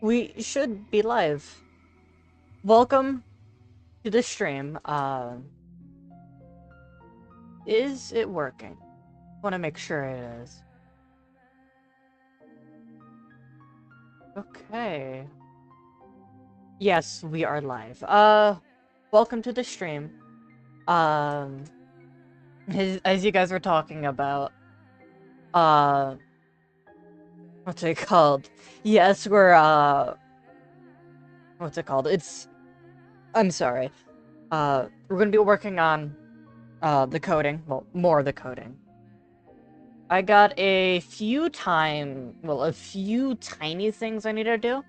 We should be live. Welcome to the stream. Is it working? Want to make sure it is. Okay. Yes, we are live. Welcome to the stream. Um, as you guys were talking about, what's it called? Yes, what's it called? I'm sorry. We're gonna be working on, the coding. Well, more of the coding. I got a few tiny things I need to do.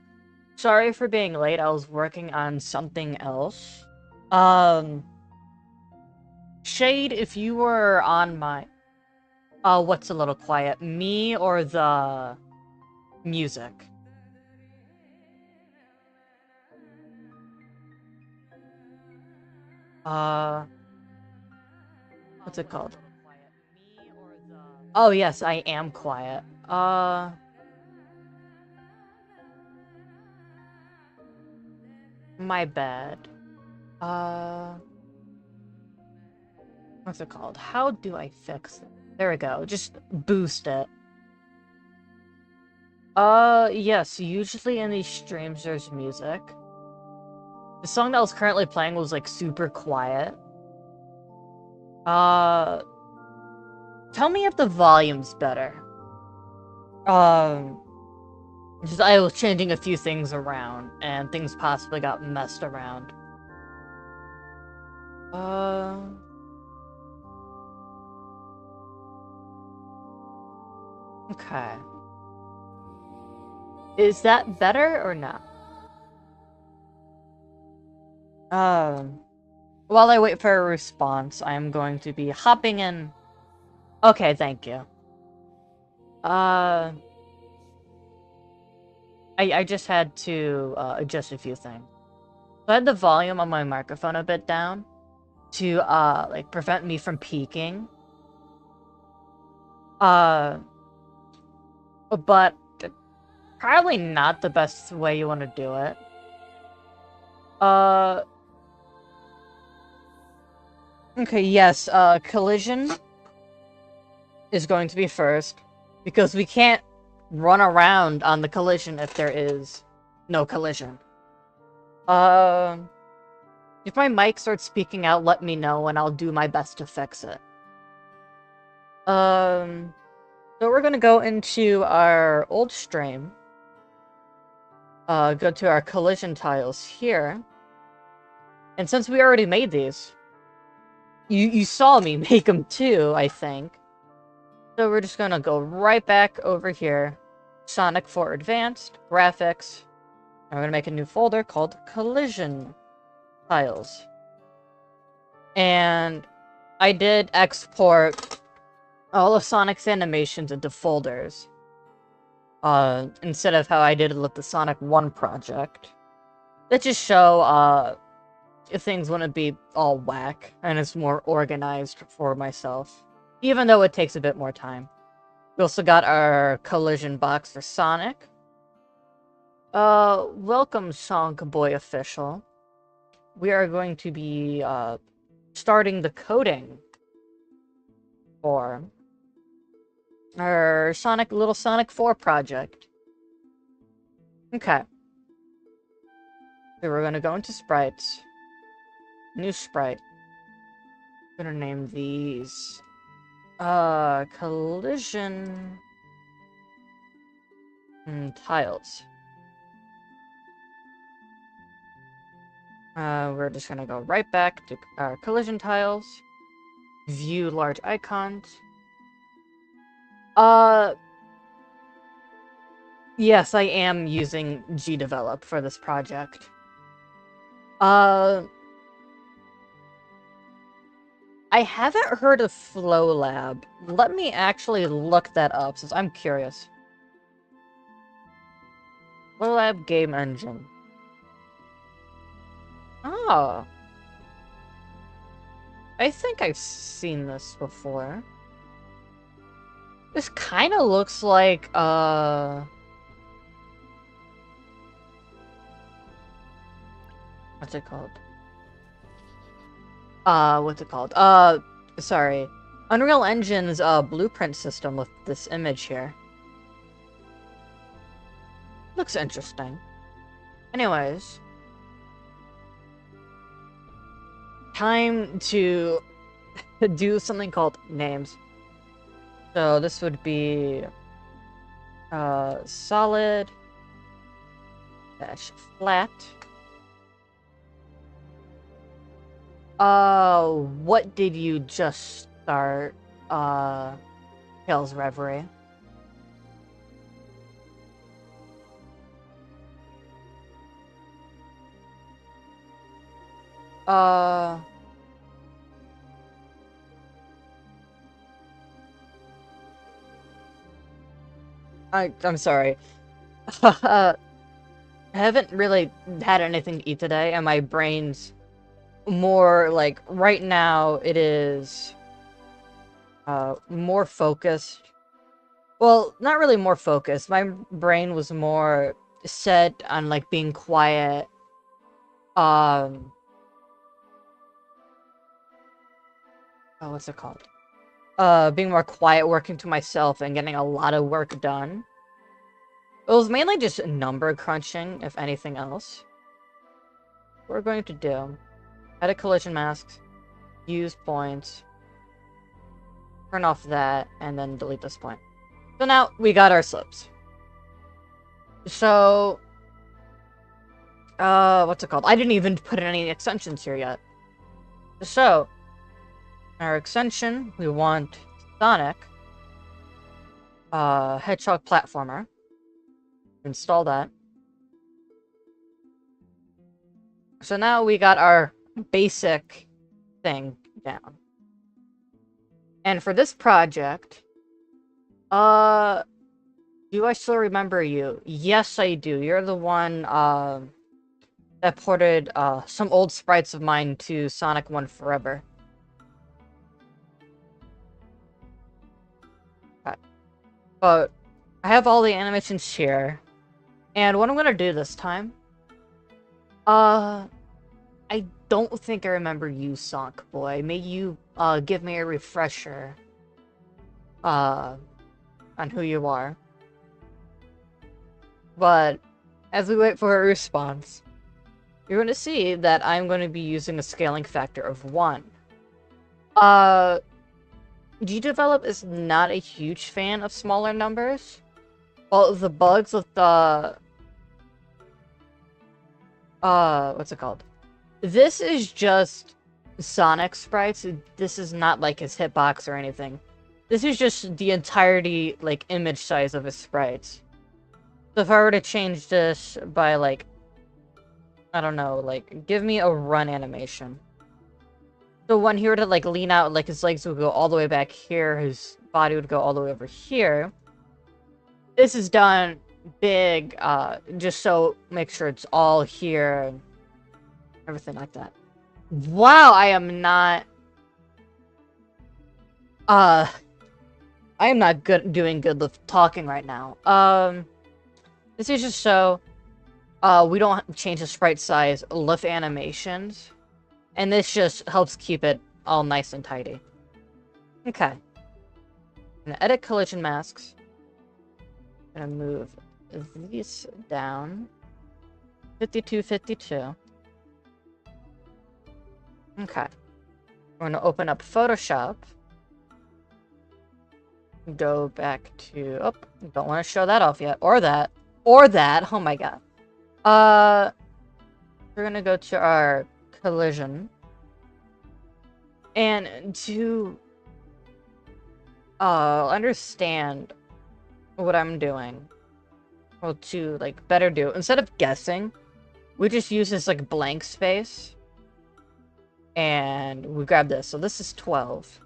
Sorry for being late, I was working on something else. Um, Shade, if you were on my... what's a little quiet? Me or the music? What's it called? Oh, yes, I am quiet. My bad. What's it called? How do I fix it? There we go. Just boost it. Yes, usually in these streams there's music. The song that was currently playing was, like, super quiet. Tell me if the volume's better. Just I was changing a few things around, and things possibly got messed around. Okay. Is that better or not? While I wait for a response, I'm going to be hopping in. Okay, thank you. I just had to adjust a few things. So I had the volume on my microphone a bit down to like prevent me from peaking. But probably not the best way you want to do it. Okay, yes, collision is going to be first, because we can't run around on the collision if there is no collision. If my mic starts speaking out, let me know and I'll do my best to fix it. So we're gonna go into our old stream. Go to our collision tiles here. And since we already made these, you saw me make them too, I think. So we're just gonna go right back over here. Sonic 4 Advanced, Graphics. I'm gonna make a new folder called Collision Tiles. And I did export all of Sonic's animations into folders. Instead of how I did it with the Sonic 1 project. That just show, if things wouldn't be all whack, and it's more organized for myself. Even though it takes a bit more time. We also got our collision box for Sonic. Welcome Sonic Boy Official. We are going to be, starting the coding for our little Sonic 4 project. Okay. So we're gonna go into sprites. New sprite. I'm gonna name these collision tiles. We're just gonna go right back to our collision tiles. View large icons. Yes, I am using gdevelop for this project. I haven't heard of FlowLab. Let me actually look that up, since I'm curious. FlowLab game engine. Oh. I think I've seen this before. This kind of looks like, What's it called? What's it called? Sorry. Unreal Engine's, blueprint system with this image here. Looks interesting. Anyways. Time to do something called names. So this would be solid dash flat. What did you just start? Hell's Reverie. I'm sorry. I haven't really had anything to eat today, and my brain's more, like, right now, it is, more focused. Well, not really more focused. My brain was more set on, like, being quiet. Oh, what's it called? Being more quiet, working to myself, and getting a lot of work done. It was mainly just number crunching, if anything else. What we're going to do, edit collision masks, use points, turn off that, and then delete this point. So now, we got our slips. So, what's it called? I didn't even put in any extensions here yet. So, our extension, we want Sonic, Hedgehog Platformer. Install that. So now we got our basic thing down. And for this project, do I still remember you? Yes, I do. You're the one, that ported, some old sprites of mine to Sonic 1 Forever. Okay. But I have all the animations here. And what I'm gonna do this time, I don't think I remember you, Sonic Boy. May you, give me a refresher, on who you are. But, as we wait for a response, you're gonna see that I'm gonna be using a scaling factor of 1. G-Develop is not a huge fan of smaller numbers. Well, the bugs with the... what's it called? This is just Sonic sprites. This is not, like, his hitbox or anything. This is just the entirety, like, image size of his sprites. So if I were to change this by, like, I don't know, like, give me a run animation. So when he were to, like, lean out, like, his legs would go all the way back here, his body would go all the way over here. This is done big, just so make sure it's all here and everything like that. Wow, I am not doing good with talking right now. This is just so we don't change the sprite size, lift animations, and this just helps keep it all nice and tidy. Okay. I'm gonna edit collision masks. I'm gonna move these down. 52, 52. Okay. We're gonna open up Photoshop. Go back to... Oh, don't want to show that off yet. Or that. Or that. Oh my god. We're gonna go to our collision. And to... understand what I'm doing. Well, to, like, better do. Instead of guessing, we just use this, like, blank space. And we grab this. So this is 12.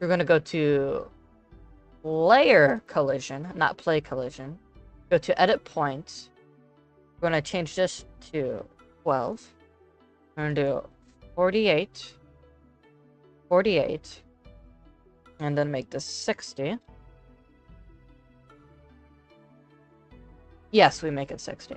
We're gonna go to layer collision, not play collision. Go to edit points. We're gonna change this to 12. We're gonna do 48. 48. And then make this 60. Yes, we make it 60.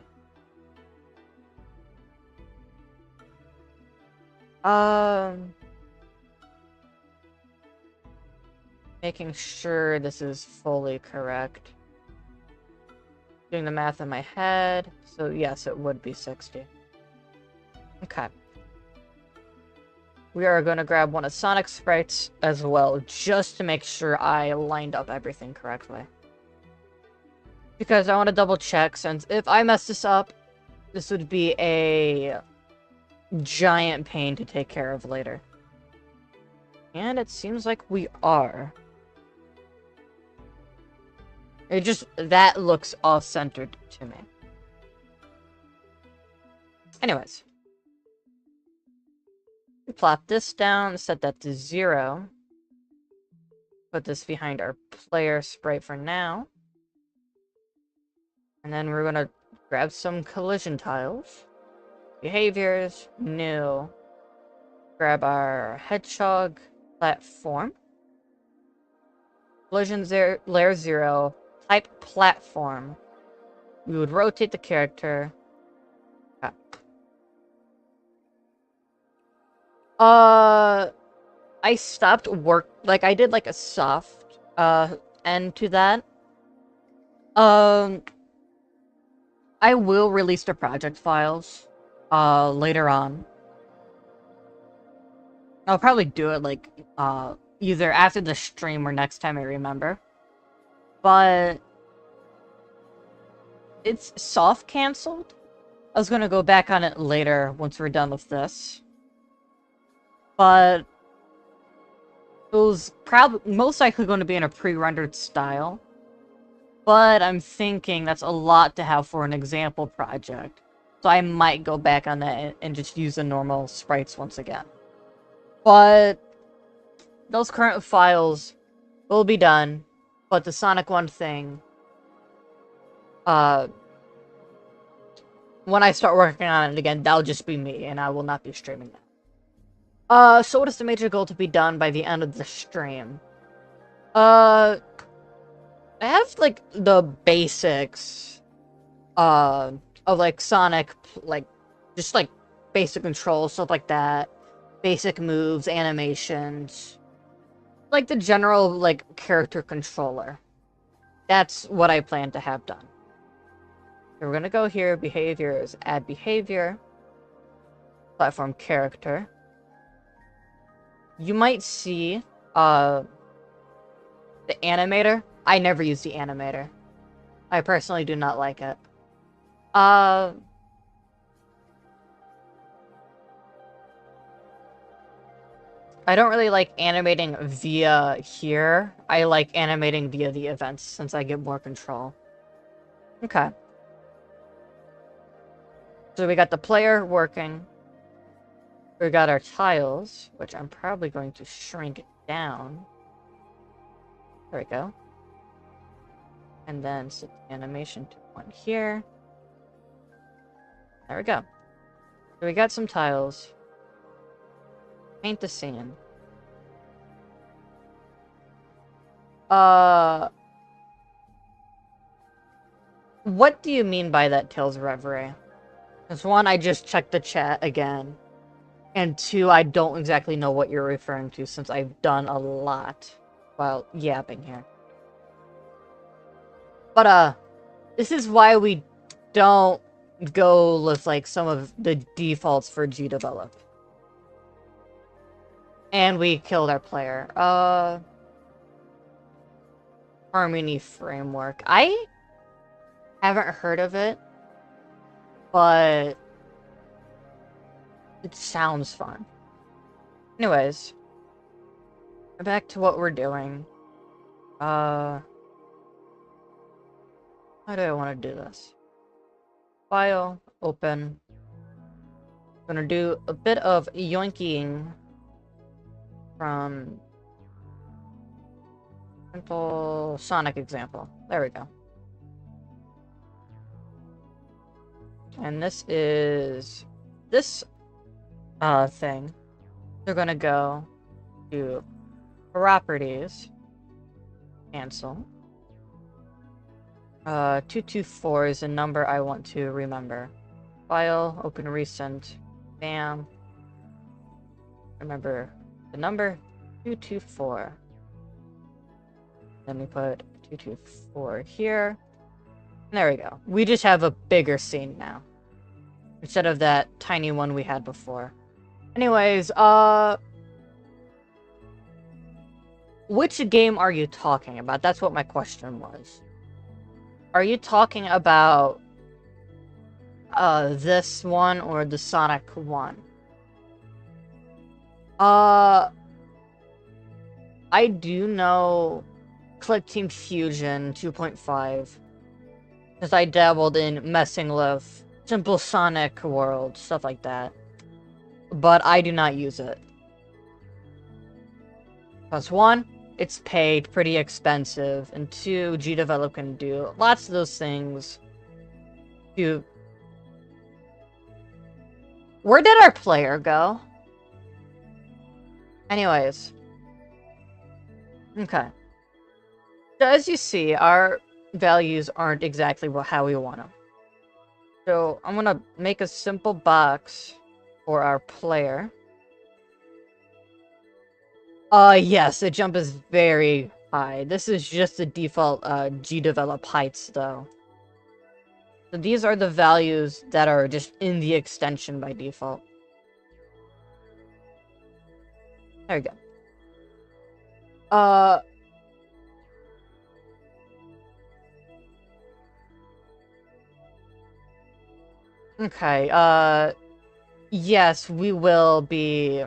Making sure this is fully correct. Doing the math in my head. So yes, it would be 60. Okay. We are going to grab one of Sonic's sprites as well, just to make sure I lined up everything correctly. Because I want to double check, since if I mess this up, this would be a giant pain to take care of later. And it seems like we are. That looks off-centered to me. Anyways. We plop this down, set that to 0. Put this behind our player sprite for now. And then we're gonna grab some collision tiles. Behaviors, new. Grab our hedgehog platform. Collision layer 0. Type platform. We would rotate the character. I stopped work, like, I did, like, a soft, end to that. I will release the project files, later on. I'll probably do it, like, either after the stream or next time I remember. But it's soft canceled. I was gonna go back on it later once we're done with this. But it was probably most likely going to be in a pre-rendered style. But I'm thinking that's a lot to have for an example project. So I might go back on that and just use the normal sprites once again. But those current files will be done. But the Sonic 1 thing, when I start working on it again, that'll just be me, and I will not be streaming that. So what is the major goal to be done by the end of the stream? I have, like, the basics, of, like, Sonic, like, just, like, basic controls, stuff like that. Basic moves, animations. Like, the general, like, character controller. That's what I plan to have done. So we're gonna go here, behaviors, add behavior. Platform character. You might see, the animator. I never use the animator. I personally do not like it. I don't really like animating via here. I like animating via the events, since I get more control. Okay. So we got the player working. We got our tiles, which I'm probably going to shrink down. There we go. And then set the animation to 1 here. There we go. So we got some tiles. Paint the scene. What do you mean by that, Tales Reverie? Because 1, I just checked the chat again. And 2, I don't exactly know what you're referring to, since I've done a lot while yapping here. But, this is why we don't go with, like, some of the defaults for G-Develop. And we killed our player. Harmony Framework. I haven't heard of it, but it sounds fun. Anyways, back to what we're doing. How do I want to do this? File, open. I'm gonna do a bit of yoinking from simple Sonic example. There we go. And this is this thing. They're gonna go to properties, cancel. 224 is a number I want to remember. File, open recent, bam. remember the number 224. Then we put 224 here. There we go. We just have a bigger scene now, instead of that tiny one we had before. Anyways, which game are you talking about? That's what my question was. Are you talking about this one or the Sonic one? I do know Click Team Fusion 2.5, because I dabbled in messing with Simple Sonic World, stuff like that. But I do not use it. Plus one, it's paid, pretty expensive, and two, G-Develop can do lots of those things. Where did our player go? Anyways. Okay. So as you see, our values aren't exactly how we want them. So I'm gonna make a simple box for our player. Yes, the jump is very high. This is just the default G-Develop heights, though. So these are the values that are just in the extension by default. There we go. Okay, yes, we will be...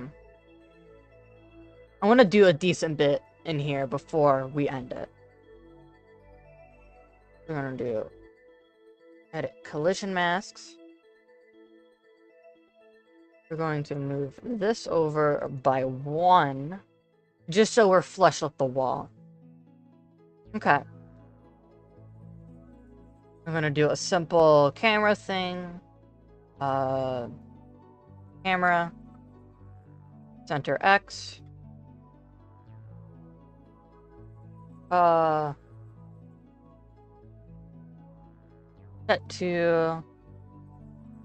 I want to do a decent bit in here before we end it. We're gonna do... edit collision masks. We're going to move this over by 1, just so we're flush with the wall. Okay. I'm gonna do a simple camera thing. Camera. Center X. Set to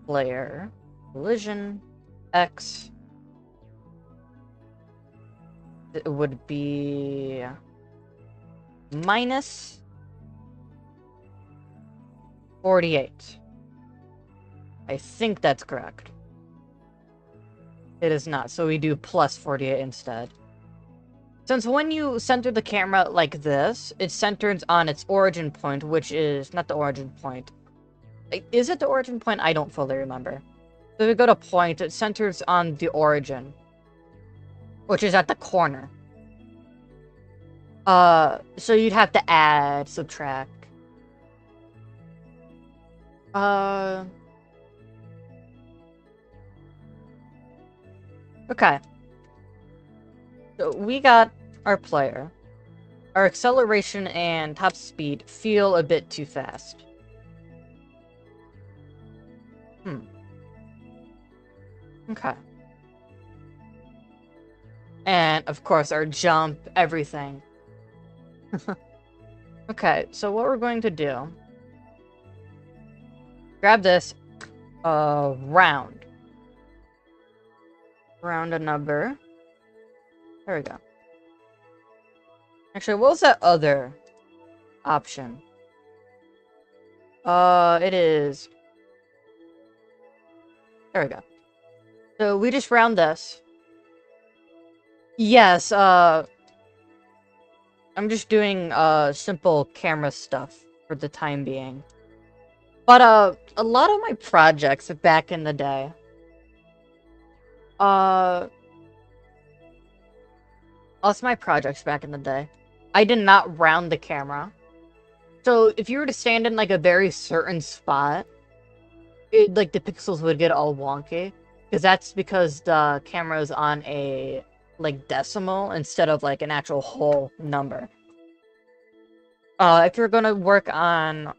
player. Collision. X. It would be minus 48. I think that's correct. It is not, so we do plus 48 instead. Since when you center the camera like this, it centers on its origin point, which is not the origin point. Is it the origin point? I don't fully remember. So if we go to point, it centers on the origin, which is at the corner. So you'd have to add, subtract. Okay. So we got our player. Our acceleration and top speed feel a bit too fast. Okay. And, of course, our jump, everything. Okay, so what we're going to do... grab this, round. Round a number. There we go. Actually, what was that other option? It is... there we go. So we just round this. Yes, I'm just doing, simple camera stuff for the time being. But, a lot of my projects back in the day, lots of my projects back in the day, I did not round the camera. So if you were to stand in, like, a very certain spot, like, the pixels would get all wonky. Because that's because the camera is on a, like, decimal instead of, like, an actual whole number. If you're gonna work on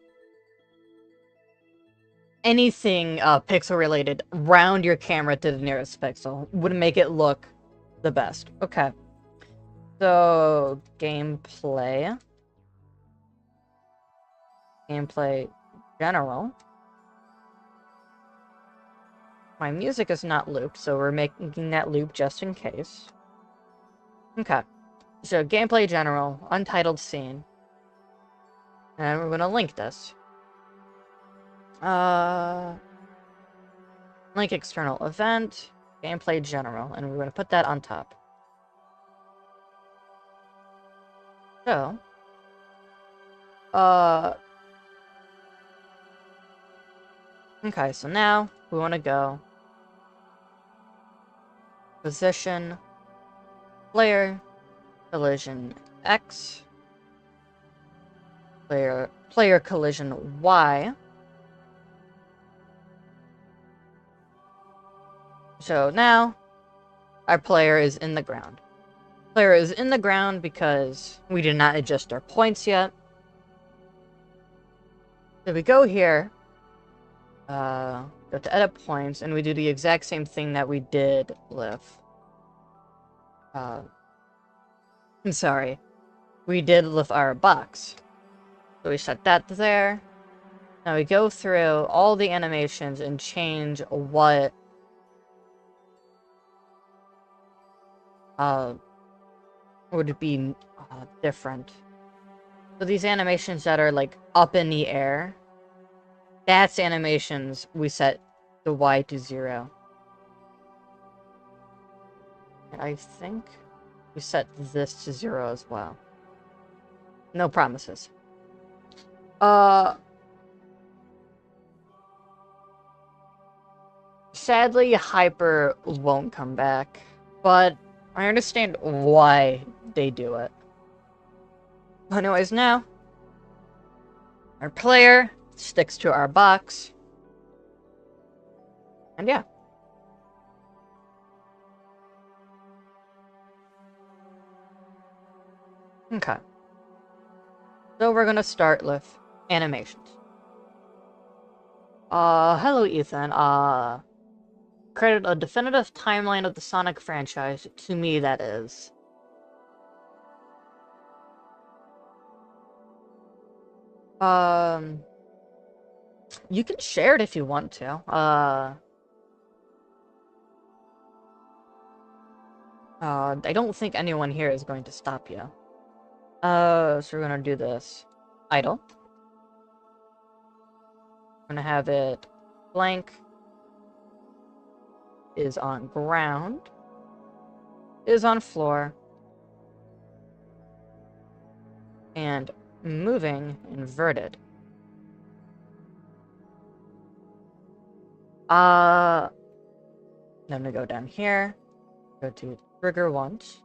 anything, pixel related, round your camera to the nearest pixel. Would make it look the best. Okay. So, gameplay. Gameplay general. My music is not looped, so we're making that loop just in case. Okay. So, gameplay general, untitled scene. And we're gonna link this. Link external event, gameplay general, and we're gonna put that on top. So, okay, so now we want to go position, player, collision X, player collision Y. So now our player is in the ground. Player is in the ground because we did not adjust our points yet. So we go here, go to edit points, and we do the exact same thing that we did with, I'm sorry, we did with our box. So we set that there. Now we go through all the animations and change what would be different. So these animations that are like up in the air, that's animations we set the Y to 0. And I think we set this to 0 as well. No promises. Sadly, Hyper won't come back, but I understand why they do it. Anyways, now, our player sticks to our box, and yeah. Okay. So we're gonna start with animations. Hello Ethan, created a definitive timeline of the Sonic franchise, to me that is. You can share it if you want to. I don't think anyone here is going to stop you. So we're gonna do this. Idle. I'm gonna have it blank is on ground, is on floor, and moving inverted. Then I'm gonna go down here, go to trigger once,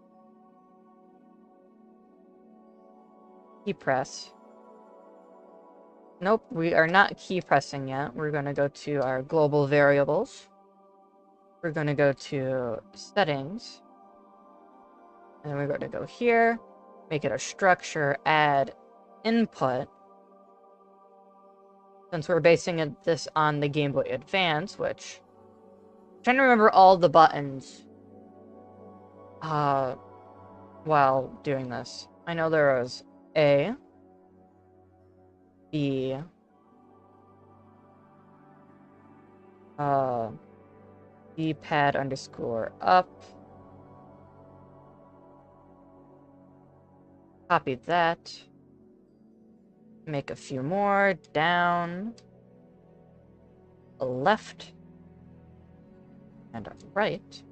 key press. Nope, we are not key pressing yet. We're gonna go to our global variables. We're gonna go to settings, and we're gonna go here, make it a structure, add input. Since we're basing this on the Game Boy Advance, which I'm trying to remember all the buttons while doing this. I know there was A, B, D-pad underscore up. Copy that. Make a few more. Down. A left. And a right.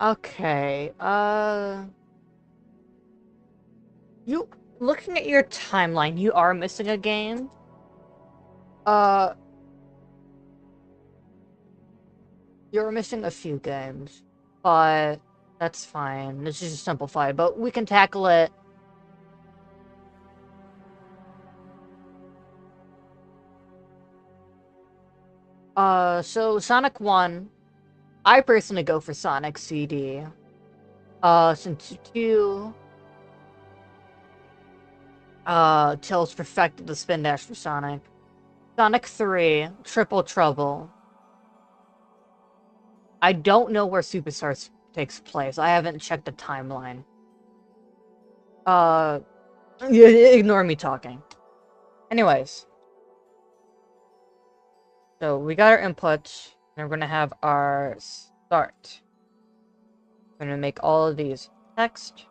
Okay, you, looking at your timeline, you are missing a game. You're missing a few games, but that's fine. This is just simplified, but we can tackle it. So Sonic 1, I personally go for Sonic CD. Since 2, Tails perfected the spin dash for Sonic. Sonic 3, Triple Trouble. I don't know where Superstars takes place. I haven't checked the timeline. Ignore me talking. Anyways. So we got our inputs, and we're gonna have our start. We're gonna make all of these text.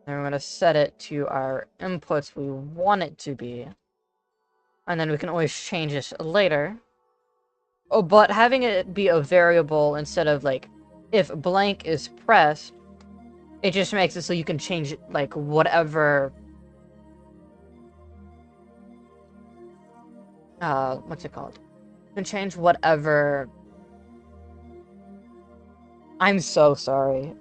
And we're gonna set it to our inputs we want it to be. And then we can always change this later. Oh, but having it be a variable instead of, like, if blank is pressed, it just makes it so you can change, like, whatever... what's it called? You can change whatever... I'm so sorry.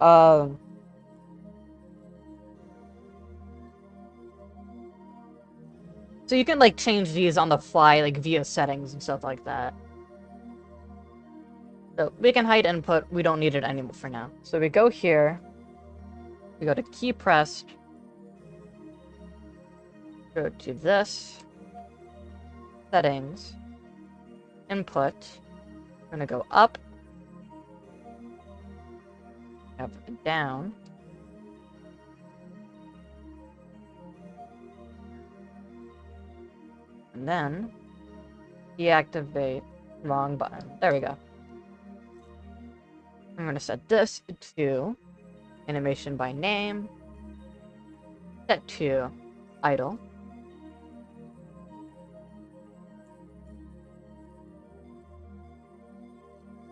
So you can, like, change these on the fly, like, via settings and stuff like that. So we can hide input. We don't need it anymore for now. So we go here. We go to key pressed. Go to this. Settings. Input. We're gonna go up. Up and down. And then deactivate wrong button. There we go. I'm going to set this to animation by name. Set to idle.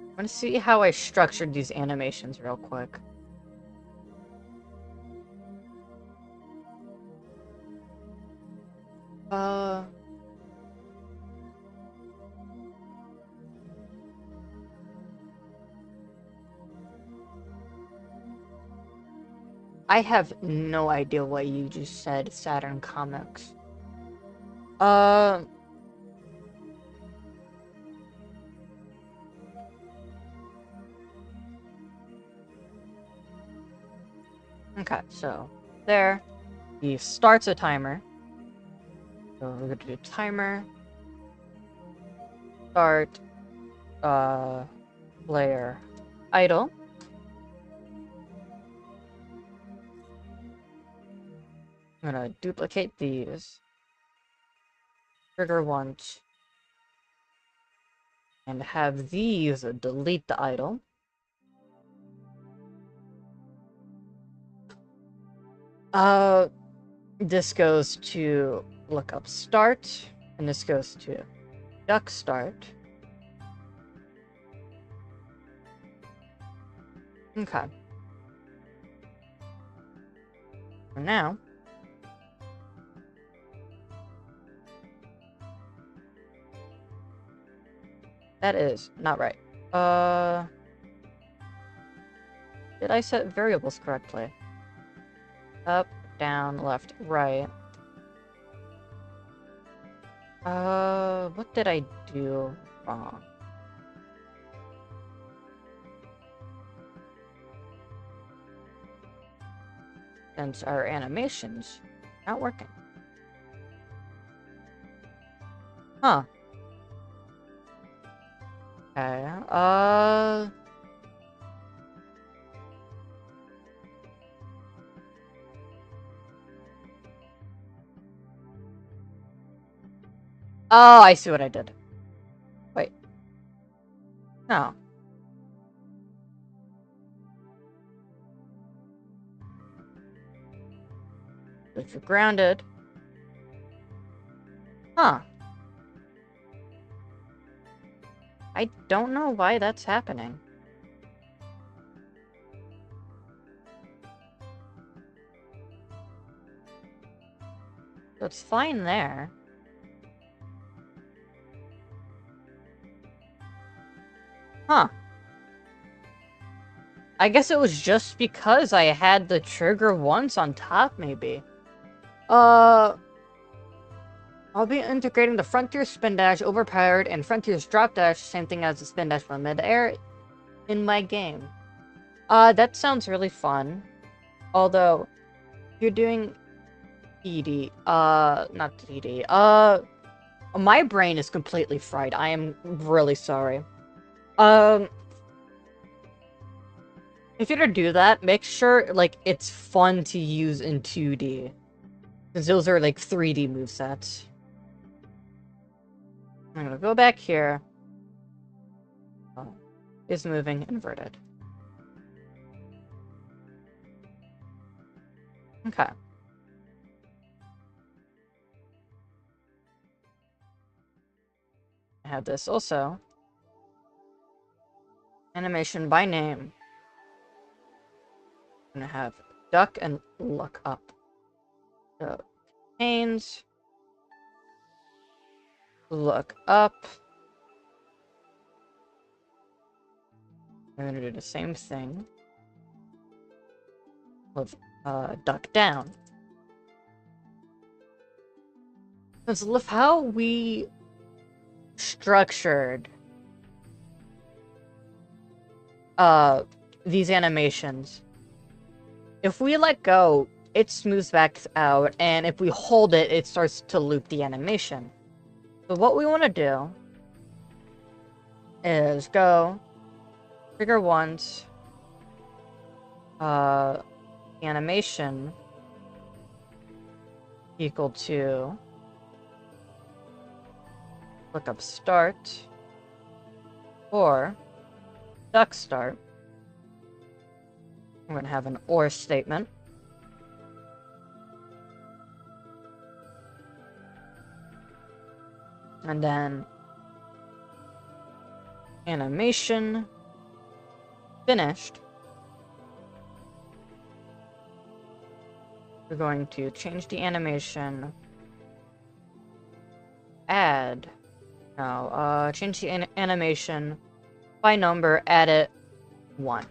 I'm going to see how I structured these animations real quick. I have no idea what you just said, Saturn Comics. Okay, so there. He starts a timer. So we're gonna do timer. Start. Player. Idle. I'm gonna duplicate these. Trigger once. And have these delete the idle. This goes to look up start, and this goes to duck start. Okay. For now, that is not right. Did I set variables correctly? Up, down, left, right. What did I do wrong? Since our animations not working. Huh. Okay, oh, I see what I did. Wait. No. If you're grounded. Huh. I don't know why that's happening. So it's fine there. Huh. I guess it was just because I had the trigger once on top, maybe. I'll be integrating the Frontier Spin Dash Overpowered and Frontier's Drop Dash, same thing as the Spin Dash from mid-air, in my game. That sounds really fun. Although, you're doing ED, not ED, My brain is completely fried. I am really sorry. If you're gonna do that, make sure, like, it's fun to use in 2D. Because those are, like, 3D movesets. I'm gonna go back here. Is moving inverted. Okay. I have this also. Animation by name. I'm gonna have duck and look up. So, panes. Look up. I'm gonna do the same thing with duck down. Because look how we structured these animations. If we let go, it smooths back out, and if we hold it, it starts to loop the animation. So what we want to do is go trigger once, animation equal to look up start or duck start. I'm going to have an or statement. And then animation finished. We're going to change the animation. Add. No, change the animation by number, add it 1.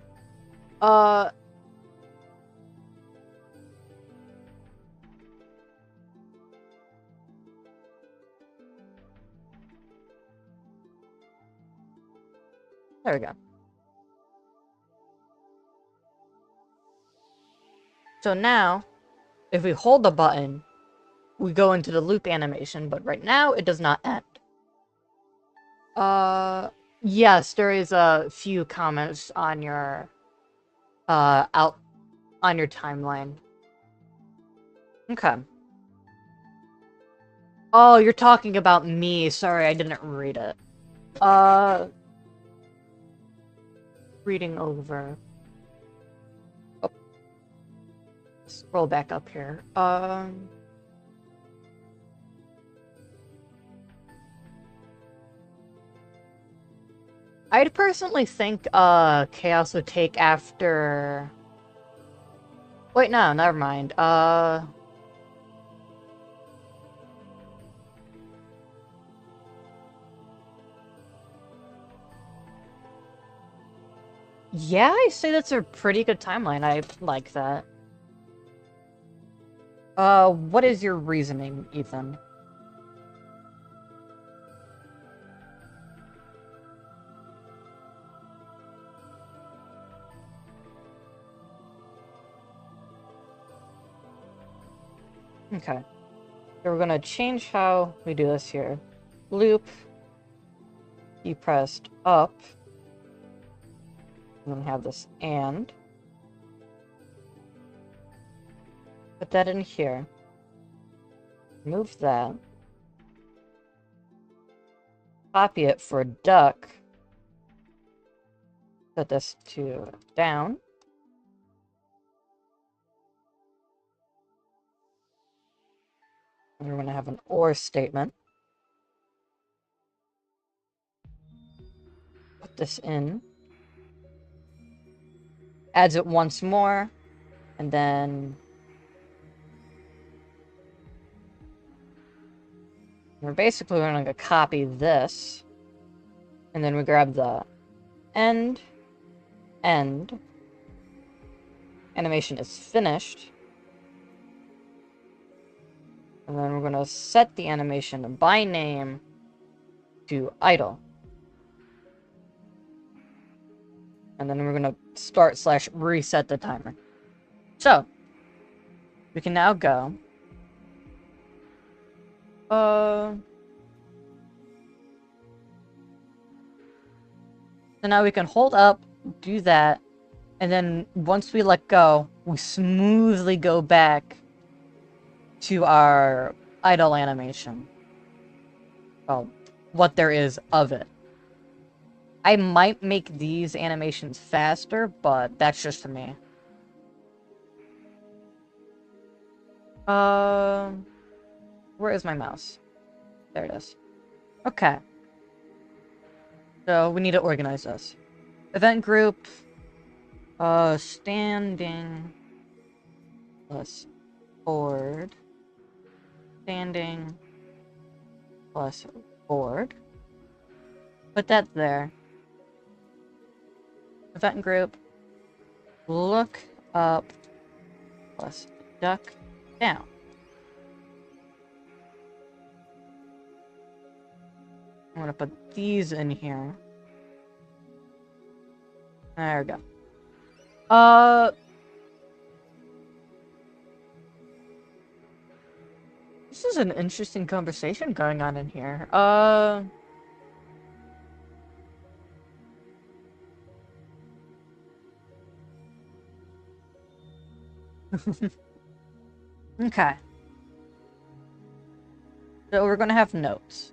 There we go. So now, if we hold the button, we go into the loop animation, but right now it does not end. Yes, there is a few comments on your, on your timeline. Okay. Oh, you're talking about me. Sorry, I didn't read it. Reading over. Oh. Scroll back up here. I'd personally think, Chaos would take after... Wait, no, never mind. Yeah, I say that's a pretty good timeline. I like that. What is your reasoning, Ethan? Okay. So we're gonna change how we do this here. Loop. You pressed up. And then have this and. Put that in here. Move that. Copy it for duck. Set this to down. And we're going to have an or statement. Put this in. Adds it once more. And then... we're basically going to copy this. And then we grab the end. Animation is finished. And then we're going to set the animation by name to idle. And then we're going to start/reset the timer. So, we can now go. So now we can hold up, do that, and then once we let go, we smoothly go back to our idle animation. Well, what there is of it. I might make these animations faster, but that's just me. Where is my mouse? There it is. Okay. So we need to organize this. Event group, standing plus board, standing plus board. Put that there. Event group, look up plus duck down. I'm gonna put these in here. There we go. This is an interesting conversation going on in here. Okay. So we're gonna have notes.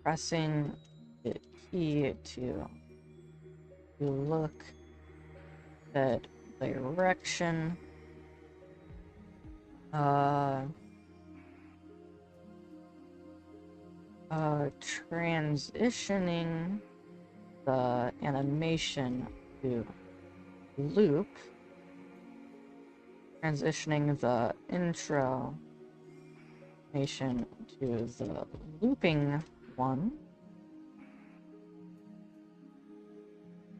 Pressing the key to look at direction. Transitioning the animation to loop. Transitioning the intro animation to the looping one.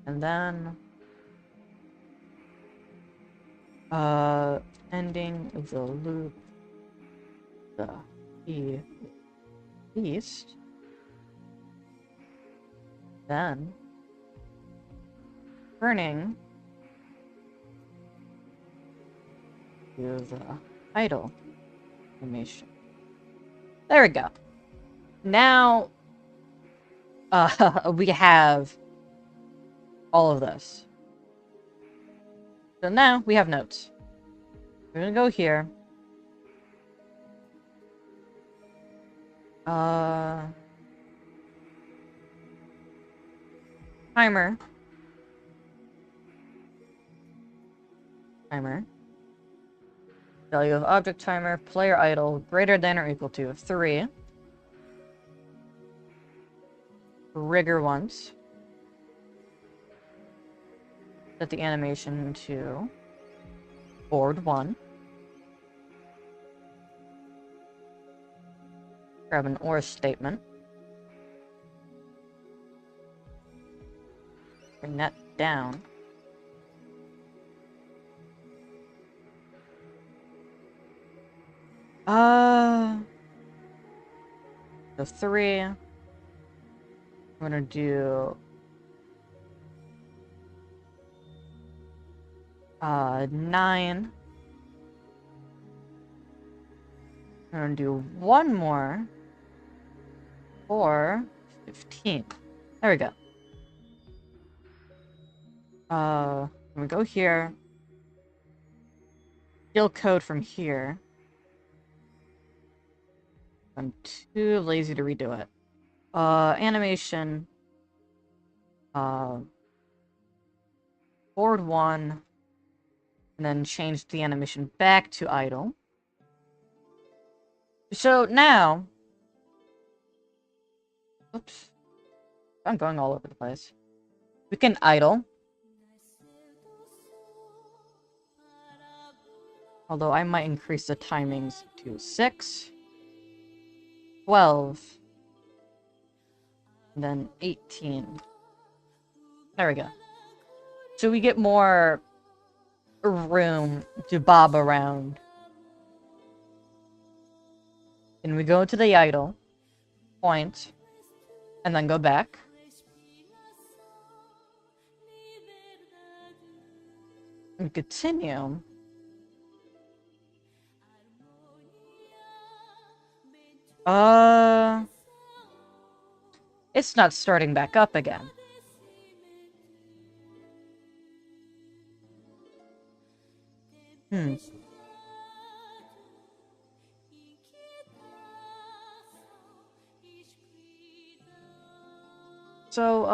And then ending the loop the east. Then turning to the idle animation. There we go. Now we have all of this. So now we have notes. We're gonna go here. Timer. Value of object timer, player idle, greater than or equal to 3. Trigger once. Set the animation to board 1. Grab an or statement. Bring that down. So 3. I'm gonna do 9. I'm gonna do one more for 15. There we go. I'm gonna go here. Steal code from here. I'm too lazy to redo it. Animation. Board 1. And then change the animation back to idle. So now... Oops. I'm going all over the place. We can idle. Although I might increase the timings to 6. 12. And then 18. There we go. So we get more room to bob around. And we go to the idle. Point. And then go back. And continue. It's not starting back up again. So,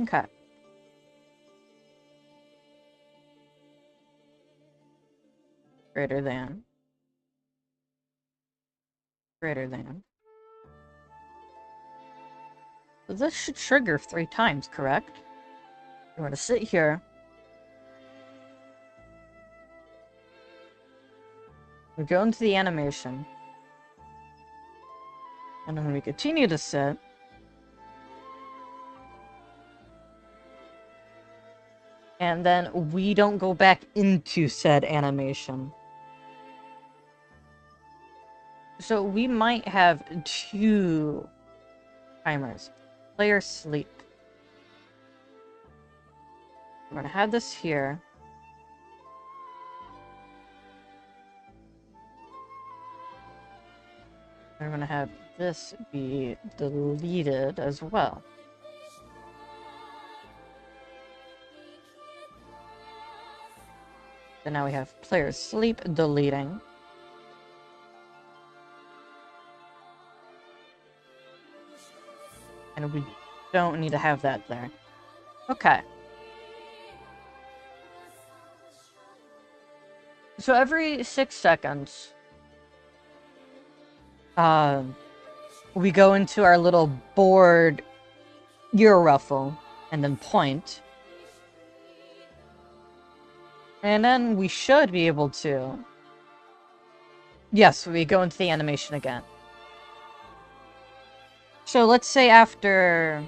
okay. Greater than. Greater than. So this should trigger 3 times, correct? We're gonna sit here. We go into the animation. And then we continue to sit. And then we don't go back into said animation. So we might have 2 timers. Player sleep. We're gonna have this here. We're gonna have this be deleted as well. So now we have player sleep deleting. And we don't need to have that there. Okay. So every 6 seconds, we go into our little board ear ruffle and then point. And then we should be able to... Yes, we go into the animation again. So let's say after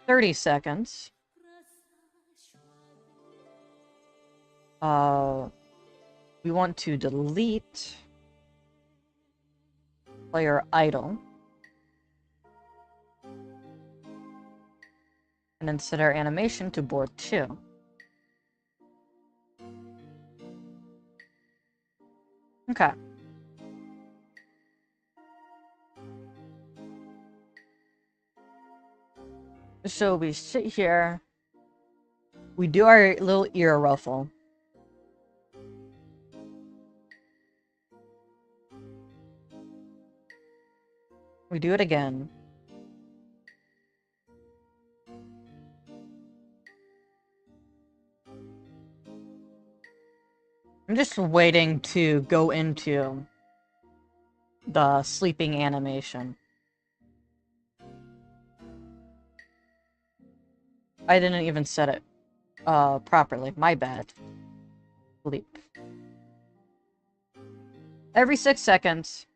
30 seconds, we want to delete player idle. And then set our animation to board 2. Okay. So we sit here. We do our little ear ruffle. We do it again. I'm just waiting to go into the sleeping animation. I didn't even set it properly. My bad. Sleep. Every 6 seconds,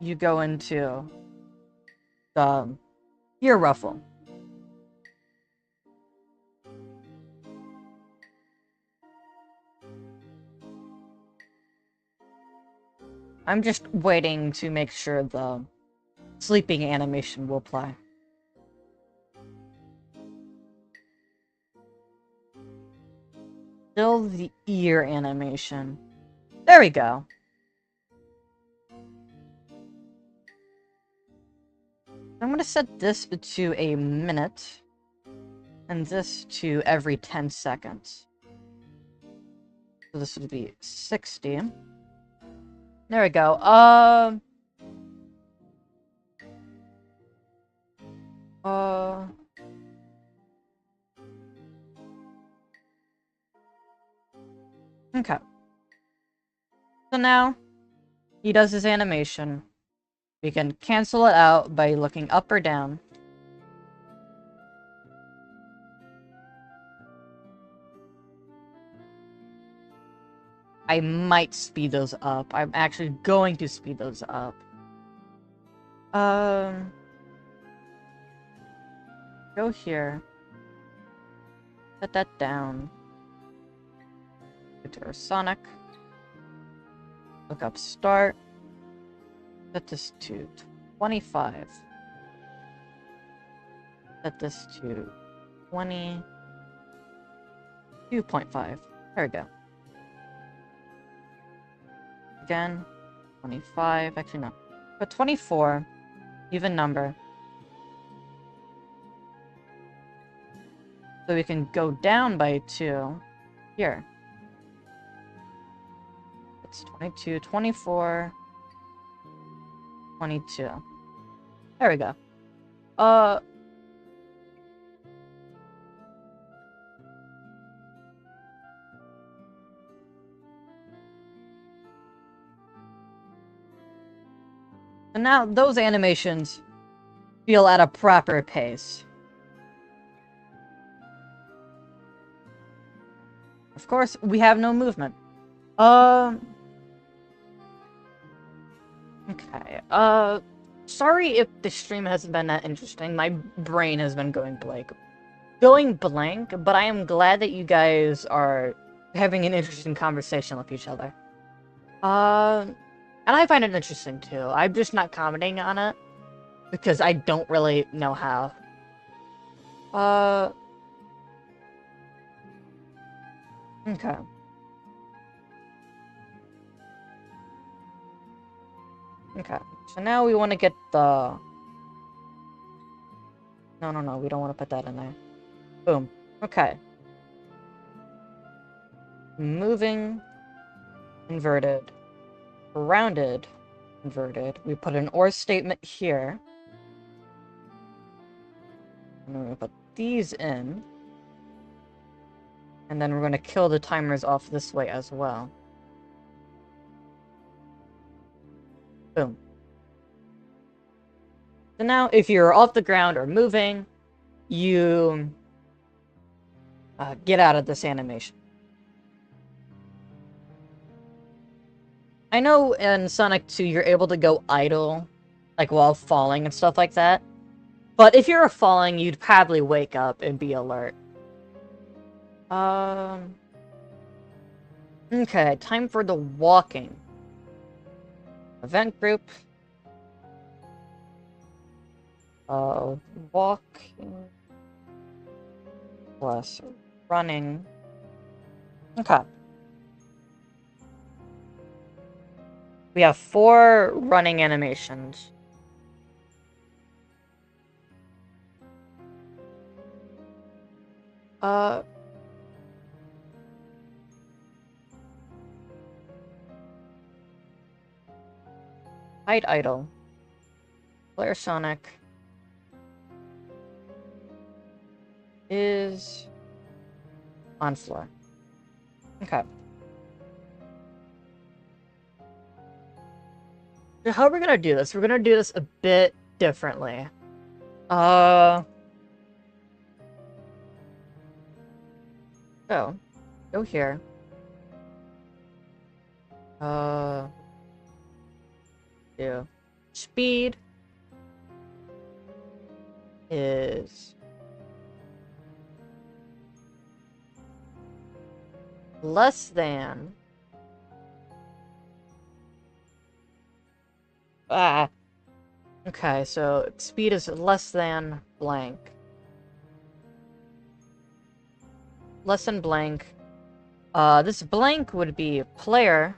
you go into the ear ruffle. I'm just waiting to make sure the sleeping animation will apply. Still the ear animation. There we go. I'm gonna set this to a minute. And this to every 10 seconds. So this would be 60. There we go. Okay. So now, he does his animation. We can cancel it out by looking up or down. I might speed those up. I'm actually going to speed those up. Go here. Set that down. Go to our Sonic. Look up start. Set this to 25. Set this to 22.5. There we go. Again, 25. Actually, no. But 24. Even number. So we can go down by 2. Here. It's 22, 24, 22. There we go. And now those animations feel at a proper pace. Of course, we have no movement. Okay, sorry if the stream hasn't been that interesting. My brain has been going blank. But I am glad that you guys are having an interesting conversation with each other. And I find it interesting, too. I'm just not commenting on it, because I don't really know how. Okay. Okay, so now we want to get the... No, we don't want to put that in there. Boom. Okay. Moving, inverted, rounded, inverted. We put an OR statement here. And then we're going to put these in. And then we're going to kill the timers off this way as well. Boom. So now, if you're off the ground or moving, you get out of this animation. I know in Sonic 2 you're able to go idle, like while falling and stuff like that. But if you're falling, you'd probably wake up and be alert. Okay, time for the walking. Event group. Walking plus running. Okay. We have 4 running animations. Hide idle. Player Sonic is on floor. Okay. So how are we gonna do this? We're gonna do this a bit differently. So, go here. Do speed is less than okay, so speed is less than blank. Less than blank. This blank would be player,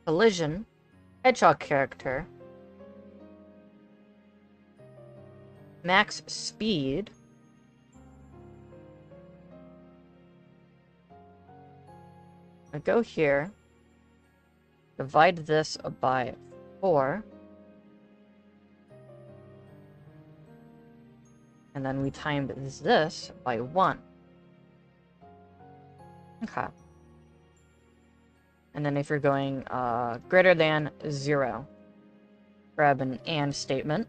collision, hedgehog character, max speed, I go here, divide this by 4, and then we timed this by 1. Okay. And then if you're going greater than 0, grab an AND statement.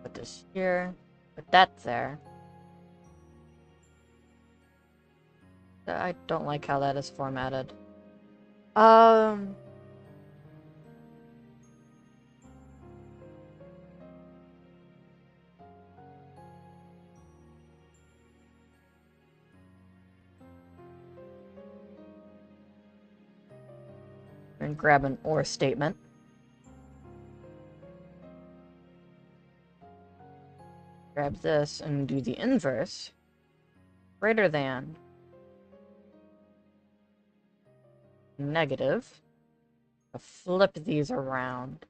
Put this here, put that there. I don't like how that is formatted. grab an or statement. Grab this and do the inverse. Greater than. Negative. Flip these around.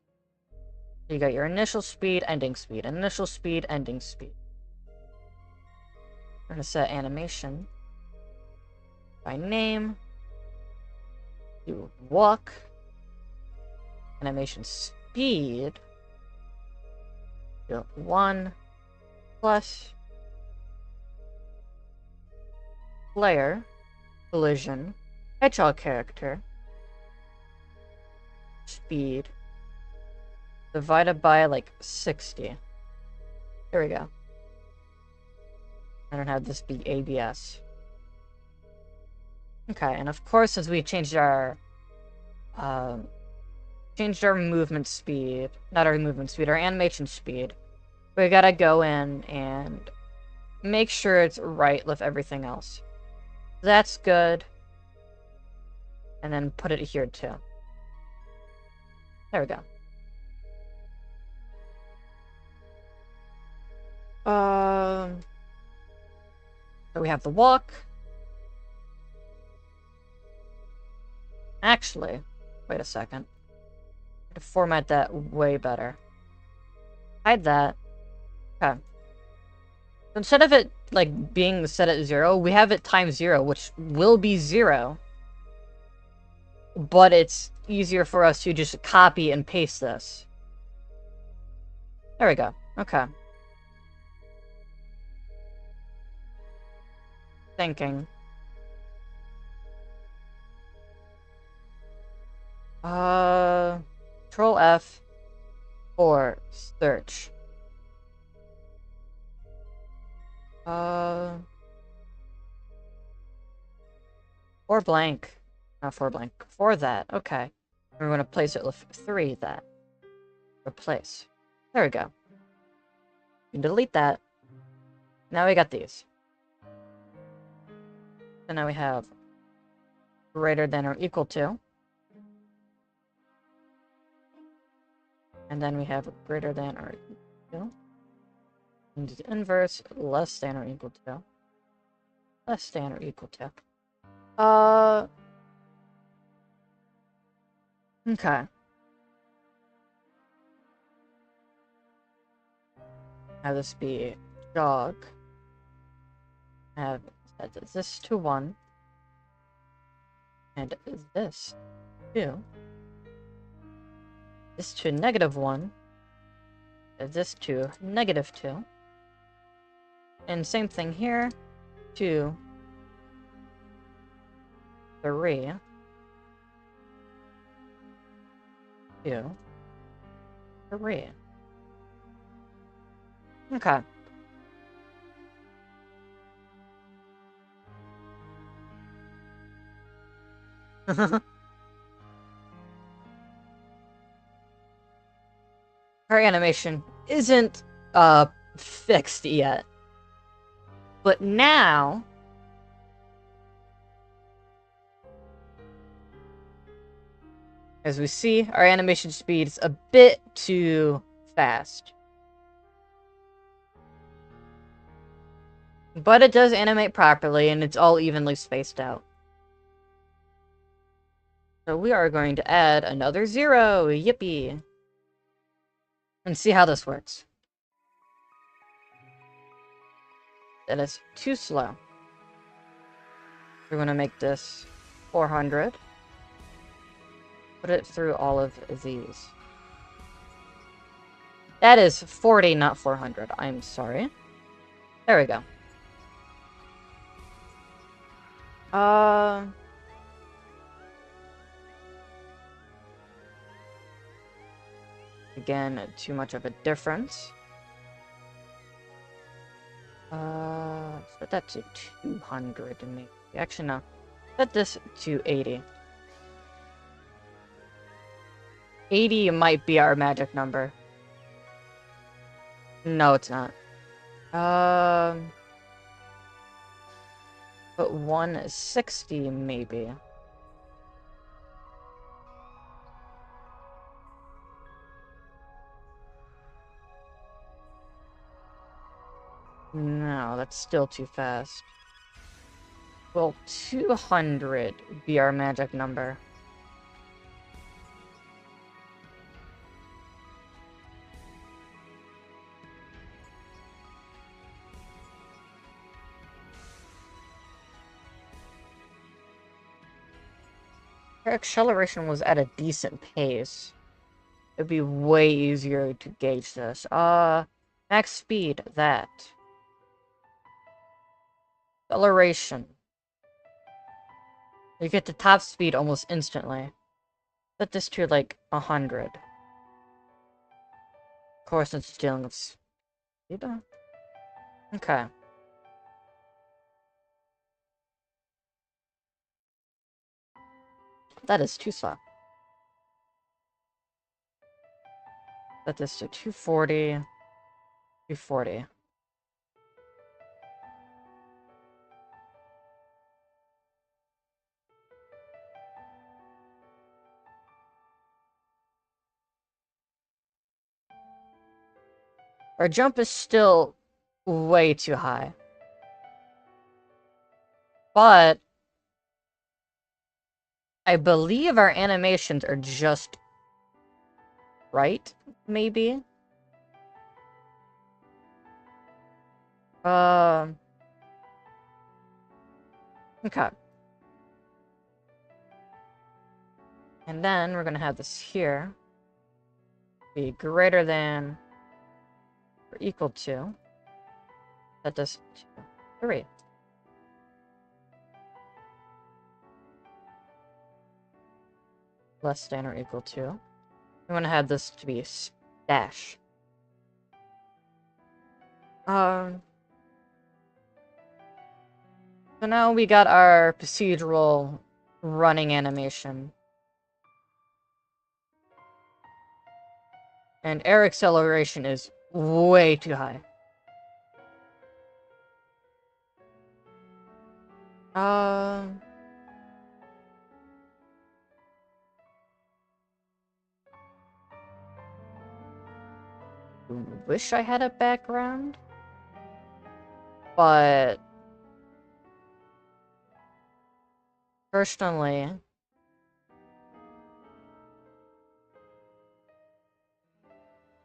You got your initial speed, ending speed. Initial speed, ending speed. We're going to set animation by name. Do walk. Animation speed. Do 1 plus player collision hedgehog character speed divided by like 60. There we go. I don't have this be ABS. Okay, and of course, since we changed our movement speed, not our movement speed, our animation speed, we gotta go in and make sure it's right with everything else. That's good. And then put it here too. There we go. So we have the walk. Actually, wait a second. To format that way better. Hide that. Okay. So instead of it like being set at 0, we have it times 0, which will be 0. But it's easier for us to just copy and paste this. There we go. Okay. Thinking. Control F or search. Or blank. Not for blank. For that. Okay. We're going to place it with 3 that. Replace. There we go. You can delete that. Now we got these. So now we have greater than or equal to. And then we have greater than or equal to. And the inverse, less than or equal to. Less than or equal to. Okay. Have this be jog. Have set this to 1. And this to. This to -1. This to -2. And same thing here. 2. 3. 2. 3. Okay. Our animation isn't fixed yet. But now as we see, our animation speed is a bit too fast. But it does animate properly, and it's all evenly spaced out. So we are going to add another 0. Yippee! And see how this works. That is too slow. We're going to make this 400. Put it through all of these. That is 40, not 400. I'm sorry. There we go. Again, too much of a difference. Set that to 200 maybe. Actually, no. Set this to 80. 80 might be our magic number. No, it's not. But 160 maybe. No, that's still too fast. Will 200 be our magic number? Her acceleration was at a decent pace. It'd be way easier to gauge this. Max speed, that. Acceleration. You get to top speed almost instantly. Set this to, like, 100. Of course, it's dealing with speed. Okay. That is too slow. Set this to 240. 240. Our jump is still way too high. But I believe our animations are just right, maybe? Okay. And then we're gonna have this here be greater than or equal to. Set this to 3. Less than or equal to. I'm gonna have this to be dash. So now we got our procedural running animation. And air acceleration is way too high. Wish I had a background, but personally,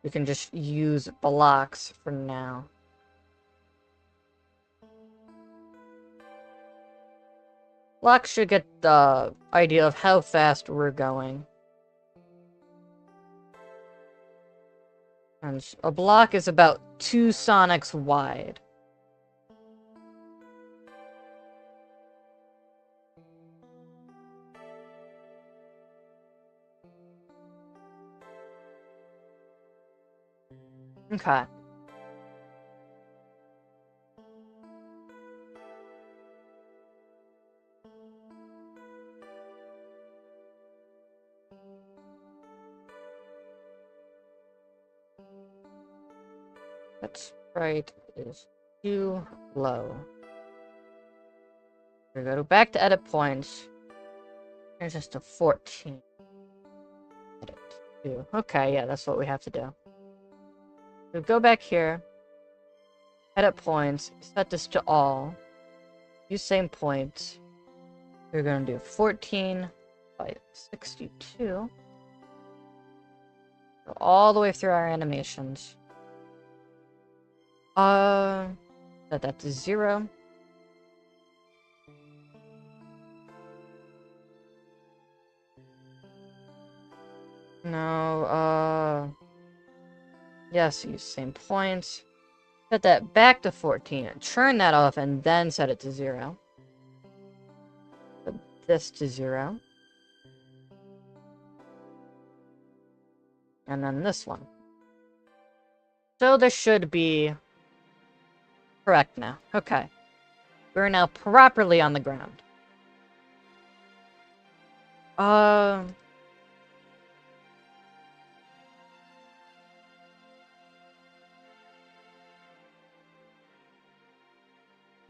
we can just use blocks for now. Blocks should get the idea of how fast we're going. And a block is about 2 Sonics wide. Okay. That's right, is too low. We go back to edit points. Here's just a 14. Edit 2. Okay, yeah, that's what we have to do. So go back here. Edit points. Set this to all. Use same points. We're gonna do 14 by 62. Go all the way through our animations. Set that to 0. No, yes, use same points. Set that back to 14 and turn that off and then set it to 0. Set this to 0. And then this one. So this should be correct now. Okay. We're now properly on the ground. I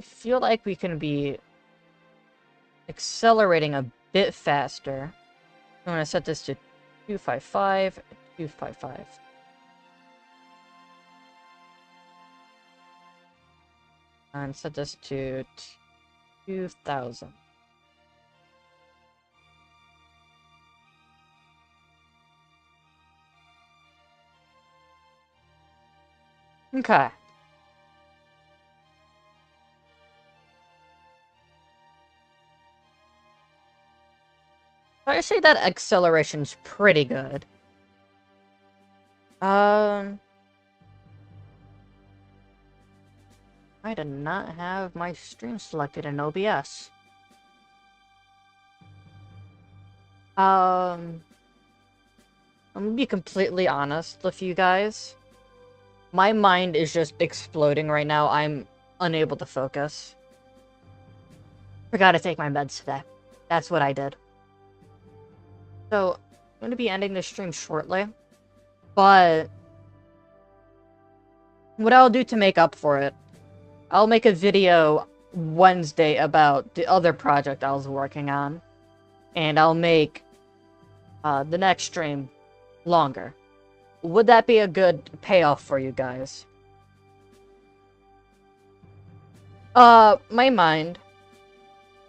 feel like we can be accelerating a bit faster. I'm going to set this to 255, 255. And set this to 2,000. Okay. I say that acceleration's pretty good. I did not have my stream selected in OBS. I'm gonna be completely honest with you guys. My mind is just exploding right now. I'm unable to focus. Forgot to take my meds today. That's what I did. So, I'm gonna be ending this stream shortly. But what I'll do to make up for it, I'll make a video Wednesday about the other project I was working on. And I'll make the next stream longer. Would that be a good payoff for you guys? My mind.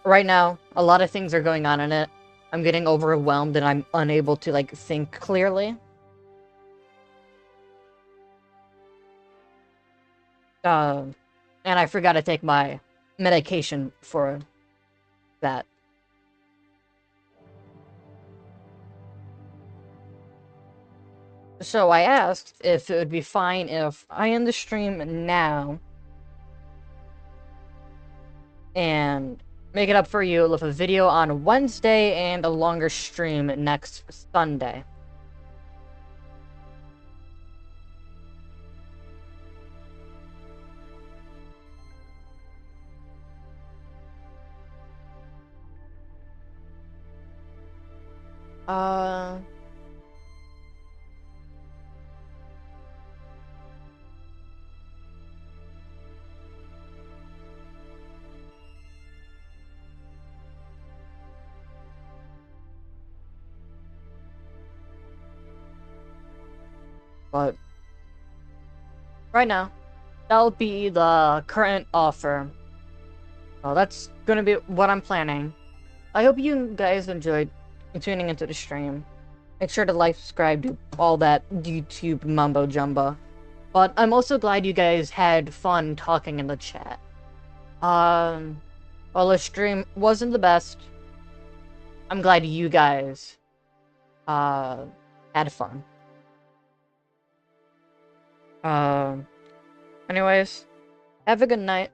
Right now, a lot of things are going on in it. I'm getting overwhelmed and I'm unable to, like, think clearly. And I forgot to take my medication for that. So I asked if it would be fine if I end the stream now and make it up for you with a video on Wednesday and a longer stream next Sunday. But right now, that'll be the current offer. Well, that's gonna be what I'm planning. I hope you guys enjoyed tuning into the stream. Make sure to like, subscribe, do all that YouTube mumbo jumbo. But I'm also glad you guys had fun talking in the chat. While the stream wasn't the best, I'm glad you guys had fun. Anyways, have a good night.